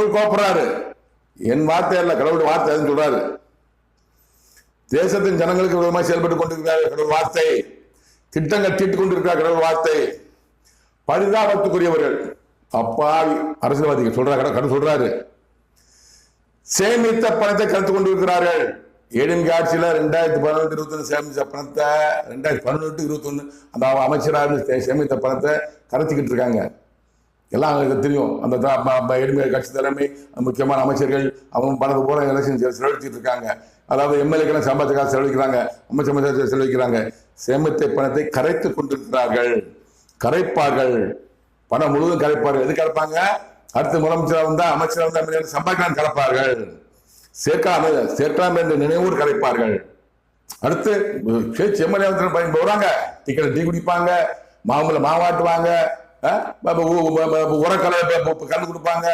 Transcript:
கோப்புறாரு. என் வார்த்தை அல்ல, கடவுள் வார்த்தை சொல்றாரு. தேசத்தின் ஜனங்களுக்கு விதமாக செயல்பட்டுக் கொண்டிருக்கிறார் கடவுள் வார்த்தை. திட்டங்கள் தீட்டுக் கொண்டிருக்கிறார் கடவுள் வார்த்தை. பரிதாபத்துக்குரியவர்கள் அப்பாவி அரசியல்வாதிகள் சொல்றாங்க, கடவுள் சொல்றாரு. சேமித்த பணத்தை கருத்து கொண்டிருக்கிறார்கள். ஏடிஎம்கே ஆட்சியில் 2011-21 சேமித்த பணத்தை 2018-21 அந்த அமைச்சராக சேமித்த பணத்தை கரைச்சிக்கிட்டு இருக்காங்க. எல்லாம் அவங்களுக்கு தெரியும். அந்த ஏடிஎம்கே கட்சி தலைமை முக்கியமான அமைச்சர்கள் அவங்க பணத்தை போல எலெக்ஷன் செலவழிச்சிட்டு இருக்காங்க. அதாவது எம்எல்ஏக்கெல்லாம் சம்பாதிச்ச காசு செலவழிக்கிறாங்க, அமைச்சர் செலவழிக்கிறாங்க. சேமித்த பணத்தை கரைத்து கொண்டிருக்கிறார்கள், கரைப்பார்கள். பணம் முழுவதும் கரைப்பார்கள். எது கரைப்பாங்க? அடுத்த முதலமைச்சராக வந்தா அமைச்சராக வந்தா சம்பாதிக்கலாம் கரைப்பார்கள். சேர்க்கலாம் என்ற நினைவோடு கரைப்பார்கள். அடுத்து எம்எல்ஏ போறாங்க, டிக்கெட் டீ குடிப்பாங்க, மாவாட்டுவாங்க, உரக்கலை கலந்து கொடுப்பாங்க.